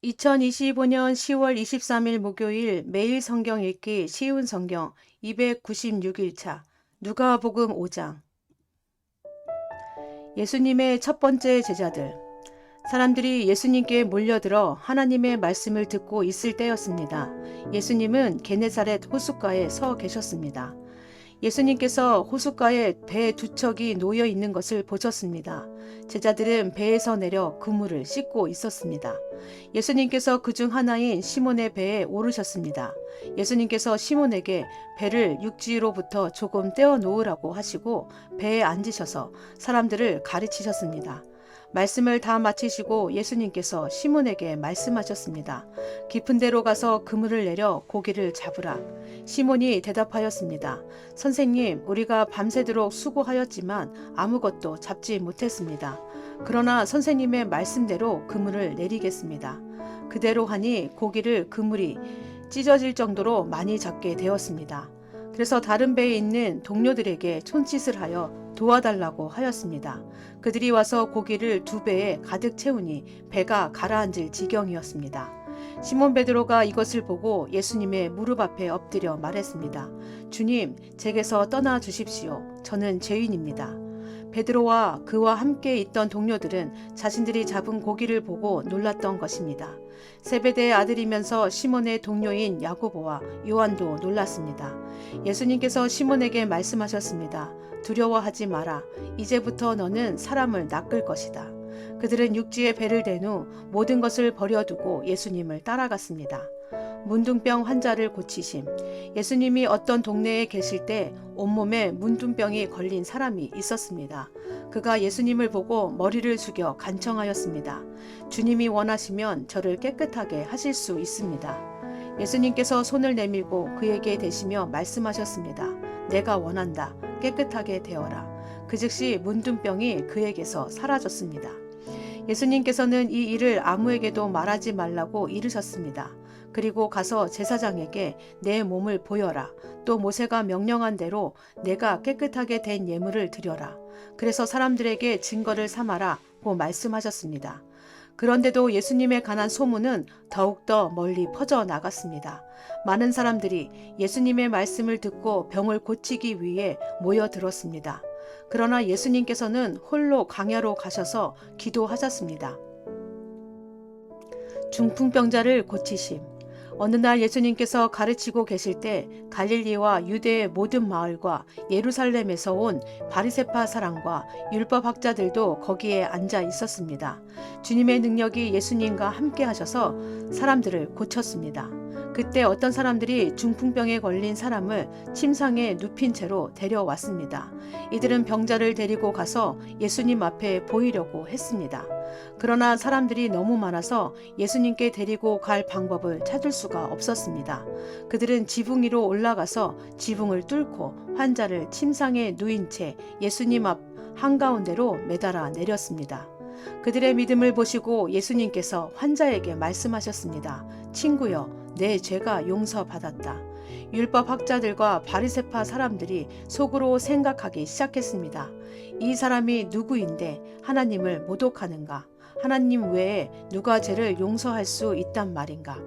2025년 10월 23일 목요일 매일 성경 읽기 쉬운 성경 296일차 누가복음 5장. 예수님의 첫 번째 제자들. 사람들이 예수님께 몰려들어 하나님의 말씀을 듣고 있을 때였습니다. 예수님은 게네사렛 호숫가에 서 계셨습니다. 예수님께서 호숫가에 배 두 척이 놓여 있는 것을 보셨습니다. 제자들은 배에서 내려 그물을 씻고 있었습니다. 예수님께서 그중 하나인 시몬의 배에 오르셨습니다. 예수님께서 시몬에게 배를 육지로부터 조금 떼어 놓으라고 하시고 배에 앉으셔서 사람들을 가르치셨습니다. 말씀을 다 마치시고 예수님께서 시몬에게 말씀하셨습니다. 깊은 데로 가서 그물을 내려 고기를 잡으라. 시몬이 대답하였습니다. 선생님, 우리가 밤새도록 수고하였지만 아무것도 잡지 못했습니다. 그러나 선생님의 말씀대로 그물을 내리겠습니다. 그대로 하니 고기를 그물이 찢어질 정도로 많이 잡게 되었습니다. 그래서 다른 배에 있는 동료들에게 손짓을 하여 도와달라고 하였습니다. 그들이 와서 고기를 두 배에 가득 채우니 배가 가라앉을 지경이었습니다. 시몬 베드로가 이것을 보고 예수님의 무릎 앞에 엎드려 말했습니다. 주님, 제게서 떠나 주십시오. 저는 죄인입니다. 베드로와 그와 함께 있던 동료들은 자신들이 잡은 고기를 보고 놀랐던 것입니다. 세베대의 아들이면서 시몬의 동료인 야고보와 요한도 놀랐습니다. 예수님께서 시몬에게 말씀하셨습니다. 두려워하지 마라. 이제부터 너는 사람을 낚을 것이다. 그들은 육지에 배를 댄 후 모든 것을 버려두고 예수님을 따라갔습니다. 문둥병 환자를 고치심. 예수님이 어떤 동네에 계실 때 온몸에 문둥병이 걸린 사람이 있었습니다. 그가 예수님을 보고 머리를 숙여 간청하였습니다. 주님이 원하시면 저를 깨끗하게 하실 수 있습니다. 예수님께서 손을 내밀고 그에게 대시며 말씀하셨습니다. 내가 원한다. 깨끗하게 되어라. 그 즉시 문둥병이 그에게서 사라졌습니다. 예수님께서는 이 일을 아무에게도 말하지 말라고 이르셨습니다. 그리고 가서 제사장에게 내 몸을 보여라. 또 모세가 명령한 대로 내가 깨끗하게 된 예물을 드려라. 그래서 사람들에게 증거를 삼아라고 말씀하셨습니다. 그런데도 예수님에 관한 소문은 더욱더 멀리 퍼져 나갔습니다. 많은 사람들이 예수님의 말씀을 듣고 병을 고치기 위해 모여들었습니다. 그러나 예수님께서는 홀로 광야로 가셔서 기도하셨습니다. 중풍병자를 고치심. 어느 날 예수님께서 가르치고 계실 때 갈릴리와 유대의 모든 마을과 예루살렘에서 온 바리새파 사람과 율법학자들도 거기에 앉아 있었습니다. 주님의 능력이 예수님과 함께 하셔서 사람들을 고쳤습니다. 그때 어떤 사람들이 중풍병에 걸린 사람을 침상에 눕힌 채로 데려왔습니다. 이들은 병자를 데리고 가서 예수님 앞에 보이려고 했습니다. 그러나 사람들이 너무 많아서 예수님께 데리고 갈 방법을 찾을 수가 없었습니다. 그들은 지붕 위로 올라가서 지붕을 뚫고 환자를 침상에 누인 채 예수님 앞 한가운데로 매달아 내렸습니다. 그들의 믿음을 보시고 예수님께서 환자에게 말씀하셨습니다. 친구여, 내 죄가 용서받았다. 율법학자들과 바리새파 사람들이 속으로 생각하기 시작했습니다. 이 사람이 누구인데 하나님을 모독하는가? 하나님 외에 누가 죄를 용서할 수 있단 말인가?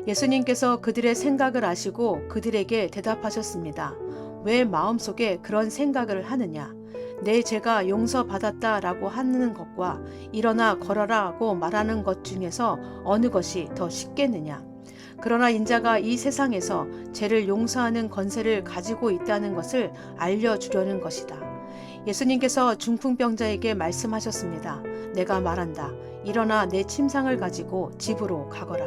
예수님께서 그들의 생각을 아시고 그들에게 대답하셨습니다. 왜 마음속에 그런 생각을 하느냐? 내 죄가 용서받았다라고 하는 것과 일어나 걸어라고 말하는 것 중에서 어느 것이 더 쉽겠느냐? 그러나 인자가 이 세상에서 죄를 용서하는 권세를 가지고 있다는 것을 알려주려는 것이다. 예수님께서 중풍병자에게 말씀하셨습니다. 내가 말한다. 일어나 내 침상을 가지고 집으로 가거라.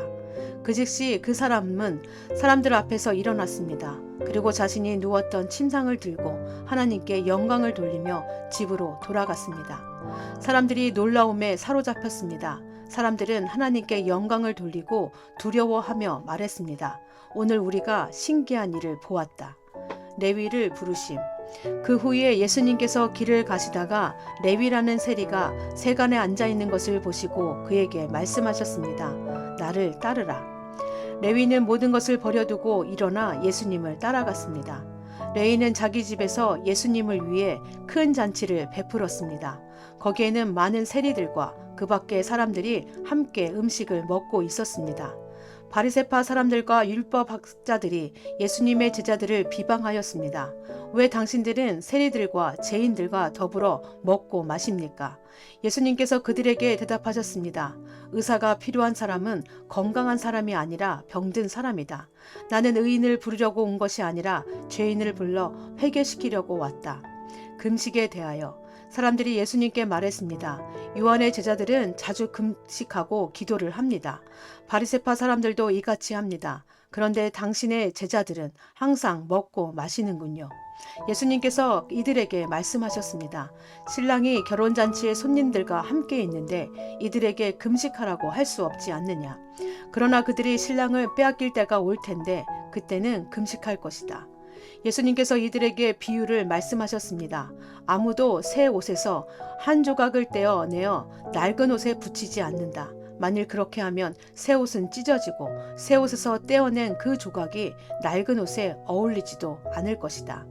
그 즉시 그 사람은 사람들 앞에서 일어났습니다. 그리고 자신이 누웠던 침상을 들고 하나님께 영광을 돌리며 집으로 돌아갔습니다. 사람들이 놀라움에 사로잡혔습니다. 사람들은 하나님께 영광을 돌리고 두려워하며 말했습니다. 오늘 우리가 신기한 일을 보았다. 레위를 부르심. 그 후에 예수님께서 길을 가시다가 레위라는 세리가 세간에 앉아 있는 것을 보시고 그에게 말씀하셨습니다. 나를 따르라. 레위는 모든 것을 버려두고 일어나 예수님을 따라갔습니다. 레이는 자기 집에서 예수님을 위해 큰 잔치를 베풀었습니다. 거기에는 많은 세리들과 그 밖의 사람들이 함께 음식을 먹고 있었습니다. 바리새파 사람들과 율법학자들이 예수님의 제자들을 비방하였습니다. 왜 당신들은 세리들과 죄인들과 더불어 먹고 마십니까? 예수님께서 그들에게 대답하셨습니다. 의사가 필요한 사람은 건강한 사람이 아니라 병든 사람이다. 나는 의인을 부르려고 온 것이 아니라 죄인을 불러 회개시키려고 왔다. 금식에 대하여 사람들이 예수님께 말했습니다. 요한의 제자들은 자주 금식하고 기도를 합니다. 바리새파 사람들도 이같이 합니다. 그런데 당신의 제자들은 항상 먹고 마시는군요. 예수님께서 이들에게 말씀하셨습니다. 신랑이 결혼잔치에 손님들과 함께 있는데 이들에게 금식하라고 할 수 없지 않느냐. 그러나 그들이 신랑을 빼앗길 때가 올 텐데 그때는 금식할 것이다. 예수님께서 이들에게 비유를 말씀하셨습니다. 아무도 새 옷에서 한 조각을 떼어내어 낡은 옷에 붙이지 않는다. 만일 그렇게 하면 새 옷은 찢어지고 새 옷에서 떼어낸 그 조각이 낡은 옷에 어울리지도 않을 것이다.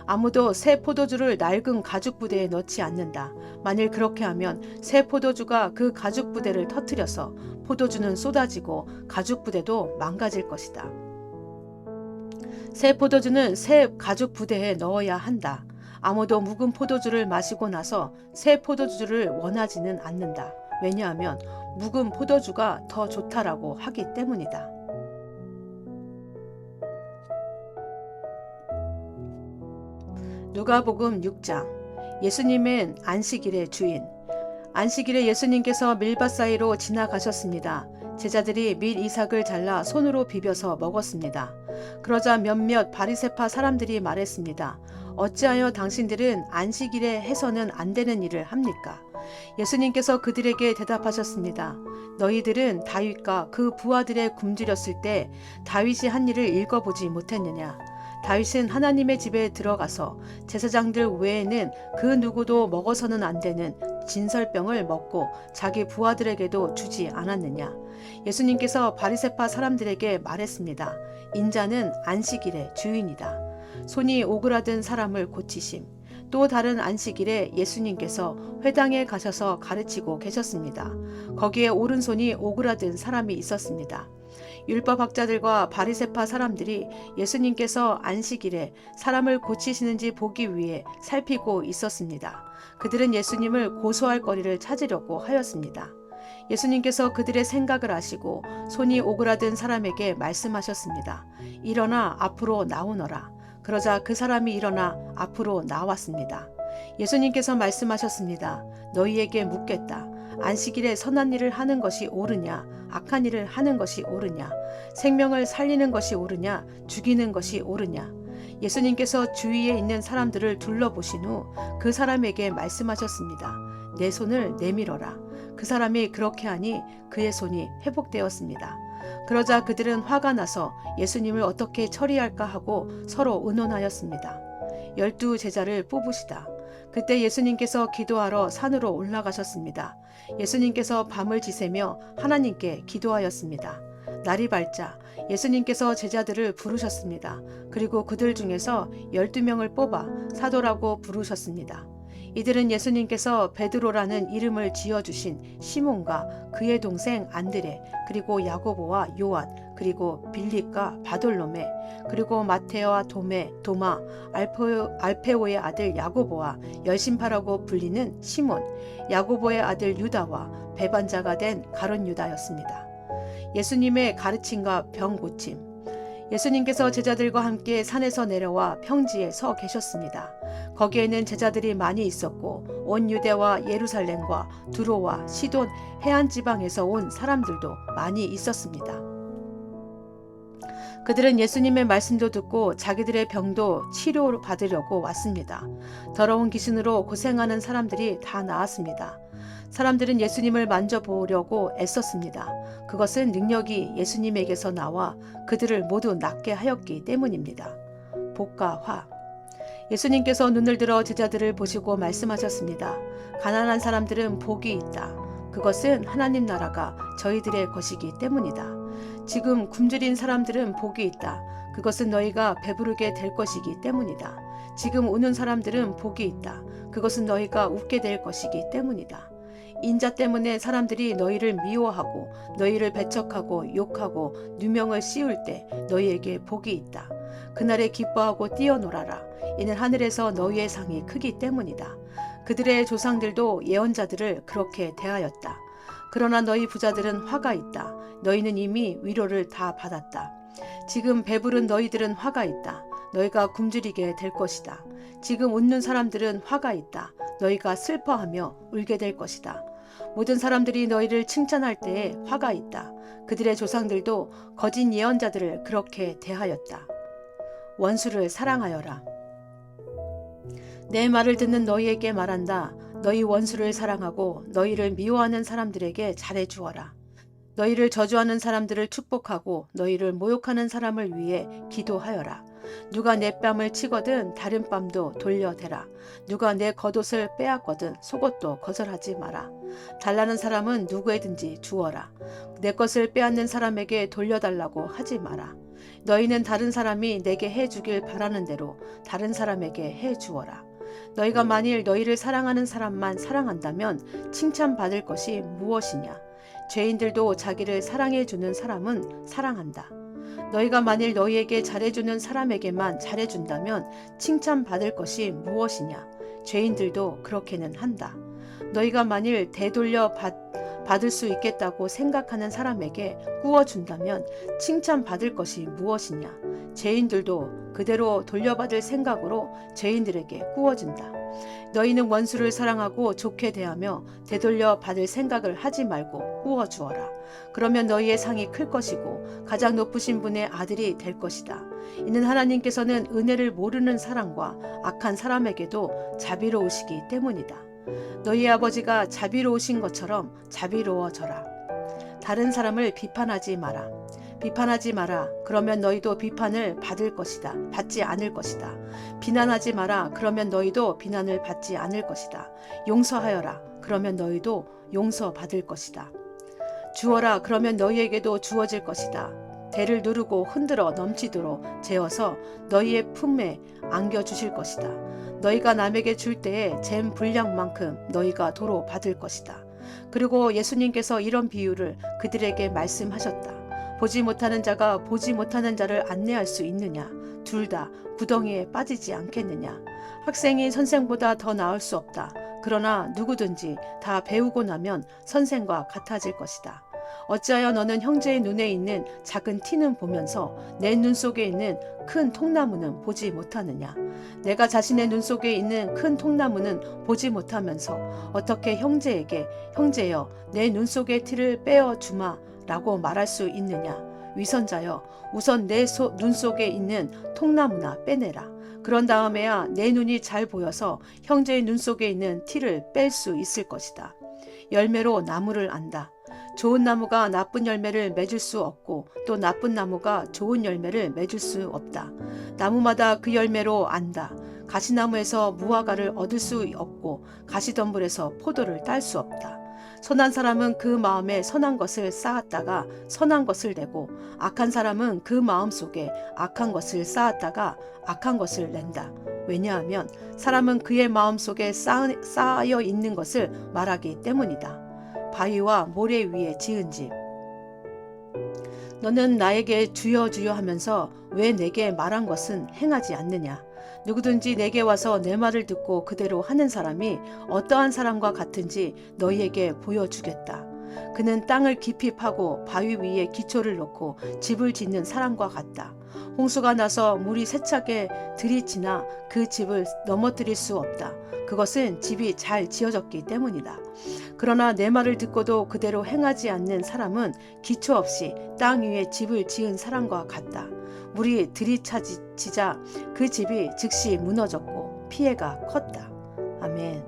아무도 새 포도주를 낡은 가죽 부대에 넣지 않는다. 만일 그렇게 하면 새 포도주가 그 가죽 부대를 터뜨려서 포도주는 쏟아지고 가죽 부대도 망가질 것이다. 새 포도주는 새 가죽 부대에 넣어야 한다. 아무도 묵은 포도주를 마시고 나서 새 포도주를 원하지는 않는다. 왜냐하면 묵은 포도주가 더 좋다라고 하기 때문이다. 누가복음 6장. 예수님은 안식일의 주인. 안식일에 예수님께서 밀밭 사이로 지나가셨습니다. 제자들이 밀 이삭을 잘라 손으로 비벼서 먹었습니다. 그러자 몇몇 바리새파 사람들이 말했습니다. 어찌하여 당신들은 안식일에 해서는 안 되는 일을 합니까? 예수님께서 그들에게 대답하셨습니다. 너희들은 다윗과 그 부하들의 굶주렸을 때 다윗이 한 일을 읽어보지 못했느냐? 다윗은 하나님의 집에 들어가서 제사장들 외에는 그 누구도 먹어서는 안 되는 진설병을 먹고 자기 부하들에게도 주지 않았느냐? 예수님께서 바리새파 사람들에게 말했습니다. 인자는 안식일의 주인이다. 손이 오그라든 사람을 고치심. 또 다른 안식일에 예수님께서 회당에 가셔서 가르치고 계셨습니다. 거기에 오른손이 오그라든 사람이 있었습니다. 율법학자들과 바리새파 사람들이 예수님께서 안식일에 사람을 고치시는지 보기 위해 살피고 있었습니다. 그들은 예수님을 고소할 거리를 찾으려고 하였습니다. 예수님께서 그들의 생각을 아시고 손이 오그라든 사람에게 말씀하셨습니다. 일어나 앞으로 나오너라. 그러자 그 사람이 일어나 앞으로 나왔습니다. 예수님께서 말씀하셨습니다. 너희에게 묻겠다. 안식일에 선한 일을 하는 것이 옳으냐, 악한 일을 하는 것이 옳으냐, 생명을 살리는 것이 옳으냐, 죽이는 것이 옳으냐. 예수님께서 주위에 있는 사람들을 둘러보신 후 그 사람에게 말씀하셨습니다. 내 손을 내밀어라. 그 사람이 그렇게 하니 그의 손이 회복되었습니다. 그러자 그들은 화가 나서 예수님을 어떻게 처리할까 하고 서로 의논하였습니다. 12 제자를 뽑으시다. 그때 예수님께서 기도하러 산으로 올라가셨습니다. 예수님께서 밤을 지새며 하나님께 기도하였습니다. 날이 밝자 예수님께서 제자들을 부르셨습니다. 그리고 그들 중에서 12명을 뽑아 사도라고 부르셨습니다. 이들은 예수님께서 베드로라는 이름을 지어주신 시몬과 그의 동생 안드레, 그리고 야고보와 요한, 그리고 빌립과 바돌로메, 그리고 마테오와 도마, 알페오의 아들 야고보와 열심파라고 불리는 시몬, 야고보의 아들 유다와 배반자가 된 가룟 유다였습니다. 예수님의 가르침과 병 고침. 예수님께서 제자들과 함께 산에서 내려와 평지에 서 계셨습니다. 거기에는 제자들이 많이 있었고 온 유대와 예루살렘과 두로와 시돈 해안 지방에서 온 사람들도 많이 있었습니다. 그들은 예수님의 말씀도 듣고 자기들의 병도 치료받으려고 왔습니다. 더러운 귀신으로 고생하는 사람들이 다 나았습니다. 사람들은 예수님을 만져보려고 애썼습니다. 그것은 능력이 예수님에게서 나와 그들을 모두 낫게 하였기 때문입니다. 복과 화. 예수님께서 눈을 들어 제자들을 보시고 말씀하셨습니다. 가난한 사람들은 복이 있다. 그것은 하나님 나라가 저희들의 것이기 때문이다. 지금 굶주린 사람들은 복이 있다. 그것은 너희가 배부르게 될 것이기 때문이다. 지금 우는 사람들은 복이 있다. 그것은 너희가 웃게 될 것이기 때문이다. 인자 때문에 사람들이 너희를 미워하고 너희를 배척하고 욕하고 누명을 씌울 때 너희에게 복이 있다. 그날에 기뻐하고 뛰어놀아라. 이는 하늘에서 너희의 상이 크기 때문이다. 그들의 조상들도 예언자들을 그렇게 대하였다. 그러나 너희 부자들은 화가 있다. 너희는 이미 위로를 다 받았다. 지금 배부른 너희들은 화가 있다. 너희가 굶주리게 될 것이다. 지금 웃는 사람들은 화가 있다. 너희가 슬퍼하며 울게 될 것이다. 모든 사람들이 너희를 칭찬할 때에 화가 있다. 그들의 조상들도 거짓 예언자들을 그렇게 대하였다. 원수를 사랑하여라. 내 말을 듣는 너희에게 말한다. 너희 원수를 사랑하고 너희를 미워하는 사람들에게 잘해 주어라. 너희를 저주하는 사람들을 축복하고 너희를 모욕하는 사람을 위해 기도하여라. 누가 내 뺨을 치거든 다른 뺨도 돌려대라. 누가 내 겉옷을 빼앗거든 속옷도 거절하지 마라. 달라는 사람은 누구에든지 주어라. 내 것을 빼앗는 사람에게 돌려달라고 하지 마라. 너희는 다른 사람이 내게 해주길 바라는 대로 다른 사람에게 해주어라. 너희가 만일 너희를 사랑하는 사람만 사랑한다면 칭찬받을 것이 무엇이냐? 죄인들도 자기를 사랑해주는 사람은 사랑한다. 너희가 만일 너희에게 잘해주는 사람에게만 잘해준다면 칭찬받을 것이 무엇이냐? 죄인들도 그렇게는 한다. 너희가 만일 되돌려 받을 수 있겠다고 생각하는 사람에게 꾸어준다면 칭찬받을 것이 무엇이냐? 죄인들도 그대로 돌려받을 생각으로 죄인들에게 꾸어준다. 너희는 원수를 사랑하고 좋게 대하며 되돌려 받을 생각을 하지 말고 꾸어주어라. 그러면 너희의 상이 클 것이고 가장 높으신 분의 아들이 될 것이다. 이는 하나님께서는 은혜를 모르는 사람과 악한 사람에게도 자비로우시기 때문이다. 너희 아버지가 자비로우신 것처럼 자비로워져라. 다른 사람을 비판하지 마라. 비판하지 마라. 그러면 너희도 비판을 받지 않을 것이다. 비난하지 마라. 그러면 너희도 비난을 받지 않을 것이다. 용서하여라. 그러면 너희도 용서받을 것이다. 주어라. 그러면 너희에게도 주어질 것이다. 대를 누르고 흔들어 넘치도록 재어서 너희의 품에 안겨주실 것이다. 너희가 남에게 줄 때에 잼 분량만큼 너희가 도로 받을 것이다. 그리고 예수님께서 이런 비유를 그들에게 말씀하셨다. 보지 못하는 자가 보지 못하는 자를 안내할 수 있느냐? 둘 다 구덩이에 빠지지 않겠느냐? 학생이 선생보다 더 나을 수 없다. 그러나 누구든지 다 배우고 나면 선생과 같아질 것이다. 어찌하여 너는 형제의 눈에 있는 작은 티는 보면서 내 눈 속에 있는 큰 통나무는 보지 못하느냐? 내가 자신의 눈 속에 있는 큰 통나무는 보지 못하면서 어떻게 형제에게 형제여 내 눈 속의 티를 빼어 주마 라고 말할 수 있느냐? 위선자여 우선 내 눈 속에 있는 통나무나 빼내라. 그런 다음에야 내 눈이 잘 보여서 형제의 눈 속에 있는 티를 뺄 수 있을 것이다. 열매로 나무를 안다. 좋은 나무가 나쁜 열매를 맺을 수 없고 또 나쁜 나무가 좋은 열매를 맺을 수 없다. 나무마다 그 열매로 안다. 가시나무에서 무화과를 얻을 수 없고 가시덤불에서 포도를 딸 수 없다. 선한 사람은 그 마음에 선한 것을 쌓았다가 선한 것을 내고 악한 사람은 그 마음 속에 악한 것을 쌓았다가 악한 것을 낸다. 왜냐하면 사람은 그의 마음 속에 쌓여 있는 것을 말하기 때문이다. 바위와 모래 위에 지은 집. 너는 나에게 주여 주여 하면서 왜 내게 말한 것은 행하지 않느냐? 누구든지 내게 와서 내 말을 듣고 그대로 하는 사람이 어떠한 사람과 같은지 너희에게 보여주겠다. 그는 땅을 깊이 파고 바위 위에 기초를 놓고 집을 짓는 사람과 같다. 홍수가 나서 물이 세차게 들이치나 그 집을 넘어뜨릴 수 없다. 그것은 집이 잘 지어졌기 때문이다. 그러나 내 말을 듣고도 그대로 행하지 않는 사람은 기초 없이 땅 위에 집을 지은 사람과 같다. 물이 들이차지자 그 집이 즉시 무너졌고 피해가 컸다. 아멘.